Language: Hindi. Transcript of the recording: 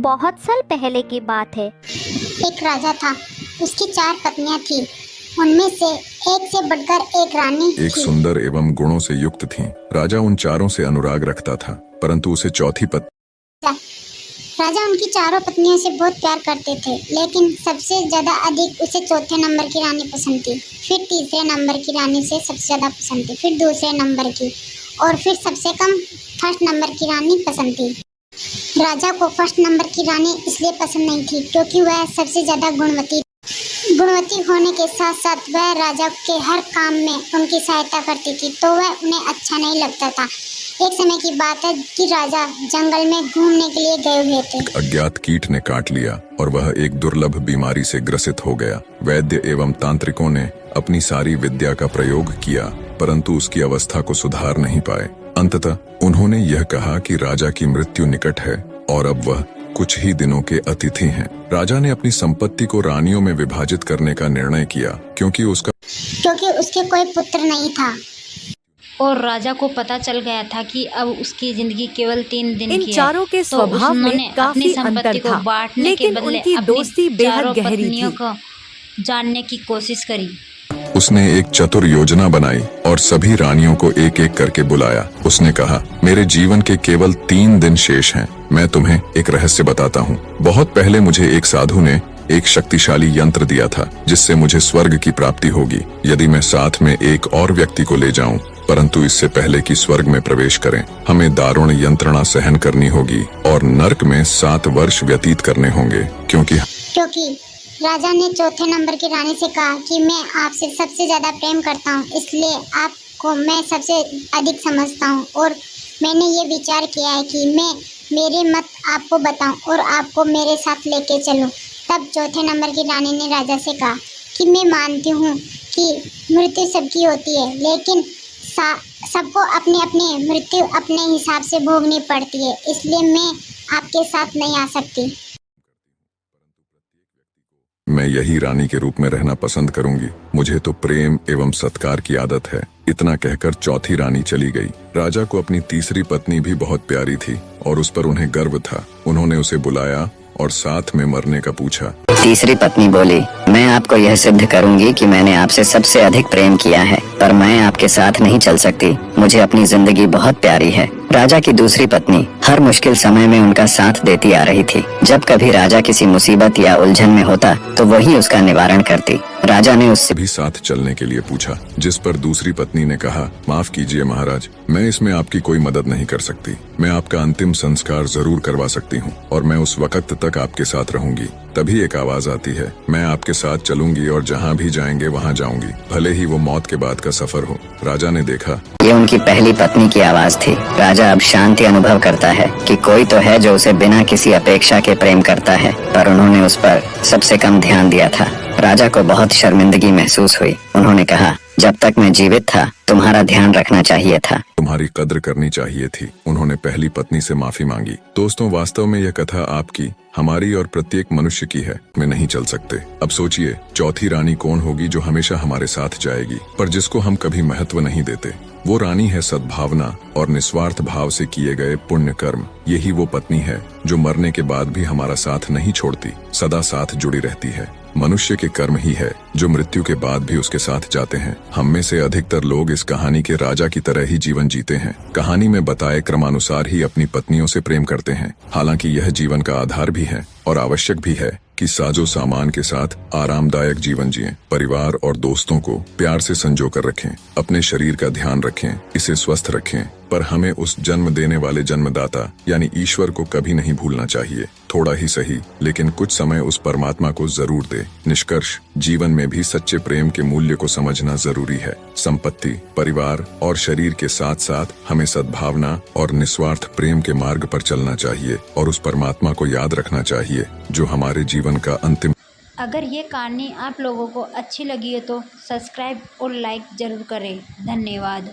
बहुत साल पहले की बात है। एक राजा था, उसकी 4 पत्नियां थी। उनमें से एक से बढ़कर एक रानी एक थी। सुंदर एवं गुणों से युक्त थी। राजा उन चारों से अनुराग रखता था, परंतु उसे चौथी पत्नी राजा उनकी चारों पत्नियों से बहुत प्यार करते थे, लेकिन सबसे ज्यादा अधिक उसे चौथे नंबर की रानी पसंद थी। फिर तीसरे नंबर की रानी से सबसे ज्यादा पसंद थी, फिर दूसरे नंबर की, और फिर सबसे कम फर्स्ट नंबर की रानी पसंद थी। राजा को फर्स्ट नंबर की रानी इसलिए पसंद नहीं थी क्योंकि वह सबसे ज्यादा गुणवती होने के साथ साथ वह राजा के हर काम में उनकी सहायता करती थी, तो वह उन्हें अच्छा नहीं लगता था। एक समय की बात है कि राजा जंगल में घूमने के लिए गए हुए थे। अज्ञात कीट ने काट लिया और वह एक दुर्लभ बीमारी से ग्रसित हो गया। वैद्य एवं तांत्रिकों ने अपनी सारी विद्या का प्रयोग किया, परंतु उसकी अवस्था को सुधार नहीं पाए। अंततः उन्होंने यह कहा कि राजा की मृत्यु निकट है और अब वह कुछ ही दिनों के अतिथि हैं। राजा ने अपनी संपत्ति को रानियों में विभाजित करने का निर्णय किया क्योंकि उसके कोई पुत्र नहीं था। और राजा को पता चल गया था कि अब उसकी जिंदगी केवल 3 दिन इन की चारों के है। स्वभाव में अपनी काफी संपत्ति अंतर को था, बांटने के लेकिन बदले उनकी दोस्ती अपनी बेहद चारों गहरी पत्नियों थी। को जानने की कोशिश करी। उसने एक चतुर योजना बनाई और सभी रानियों को एक एक करके बुलाया। उसने कहा, मेरे जीवन के केवल 3 दिन शेष हैं। मैं तुम्हें एक रहस्य बताता हूँ। बहुत पहले मुझे एक साधु ने एक शक्तिशाली यंत्र दिया था जिससे मुझे स्वर्ग की प्राप्ति होगी यदि मैं साथ में एक और व्यक्ति को ले जाऊं, परंतु इससे पहले कि स्वर्ग में प्रवेश करें हमें दारुण यंत्रणा सहन करनी होगी और नर्क में 7 वर्ष व्यतीत करने होंगे। क्योंकि राजा ने चौथे नंबर की रानी से कहा कि मैं आपसे सबसे ज्यादा प्रेम करता हूँ, इसलिए आपको मैं सबसे अधिक समझता हूँ और मैंने ये विचार किया है कि मैं मेरे मत आपको बताऊं और आपको मेरे साथ लेके चलूं। तब चौथे नंबर की रानी ने राजा से कहा कि मैं मानती हूँ कि मृत्यु सबकी होती है, लेकिन सबको अपनी अपनी मृत्यु अपने हिसाब से भोगनी पड़ती है, इसलिए मैं आपके साथ नहीं आ सकती। मैं यही रानी के रूप में रहना पसंद करूंगी। मुझे तो प्रेम एवं सत्कार की आदत है। इतना कहकर चौथी रानी चली गई। राजा को अपनी तीसरी पत्नी भी बहुत प्यारी थी और उस पर उन्हें गर्व था। उन्होंने उसे बुलाया और साथ में मरने का पूछा। तीसरी पत्नी बोली, मैं आपको यह सिद्ध करूंगी कि मैंने आपसे सबसे अधिक प्रेम किया है, पर मैं आपके साथ नहीं चल सकती। मुझे अपनी जिंदगी बहुत प्यारी है। राजा की दूसरी पत्नी हर मुश्किल समय में उनका साथ देती आ रही थी। जब कभी राजा किसी मुसीबत या उलझन में होता तो वही उसका निवारण करती। राजा ने उससे भी साथ चलने के लिए पूछा, जिस पर दूसरी पत्नी ने कहा, माफ कीजिए महाराज, मैं इसमें आपकी कोई मदद नहीं कर सकती। मैं आपका अंतिम संस्कार जरूर करवा सकती हूँ और मैं उस वक्त तक आपके साथ रहूंगी। तभी एक आवाज आती है, मैं आपके साथ चलूंगी और जहाँ भी जाएंगे वहाँ जाऊंगी, भले ही वो मौत के बाद का सफर हो। राजा ने देखा ये उनकी पहली पत्नी की आवाज थी। राजा अब शांति अनुभव करता है कि कोई तो है जो उसे बिना किसी अपेक्षा के प्रेम करता है, पर उन्होंने उस पर सबसे कम ध्यान दिया था। राजा को बहुत शर्मिंदगी महसूस हुई। उन्होंने कहा, जब तक मैं जीवित था तुम्हारा ध्यान रखना चाहिए था, तुम्हारी कद्र करनी चाहिए थी। उन्होंने पहली पत्नी से माफी मांगी। दोस्तों, वास्तव में यह कथा आपकी, हमारी और प्रत्येक मनुष्य की है। में नहीं चल सकते। अब सोचिए, चौथी रानी कौन होगी जो हमेशा हमारे साथ जाएगी, पर जिसको हम कभी महत्व नहीं देते। वो रानी है सद्भावना और निस्वार्थ भाव से किए गए पुण्य कर्म। यही वो पत्नी है जो मरने के बाद भी हमारा साथ नहीं छोड़ती, सदा साथ जुड़ी रहती है। मनुष्य के कर्म ही है जो मृत्यु के बाद भी उसके साथ जाते हैं। हम में से अधिकतर लोग इस कहानी के राजा की तरह ही जीवन जीते हैं। कहानी में बताए क्रमानुसार ही अपनी पत्नियों से प्रेम करते हैं। हालांकि यह जीवन का आधार भी है और आवश्यक भी है कि साजो सामान के साथ आरामदायक जीवन जिएं। परिवार और दोस्तों को प्यार से संजो कर रखें। अपने शरीर का ध्यान रखें, इसे स्वस्थ रखें, पर हमें उस जन्म देने वाले जन्मदाता यानी ईश्वर को कभी नहीं भूलना चाहिए। थोड़ा ही सही, लेकिन कुछ समय उस परमात्मा को जरूर दे। निष्कर्ष, जीवन में भी सच्चे प्रेम के मूल्य को समझना जरूरी है। संपत्ति, परिवार और शरीर के साथ साथ हमें सद्भावना और निस्वार्थ प्रेम के मार्ग पर चलना चाहिए और उस परमात्मा को याद रखना चाहिए जो हमारे जीवन का अंतिम। अगर ये कहानी आप लोगों को अच्छी लगी हो तो सब्सक्राइब और लाइक जरूर करें। धन्यवाद।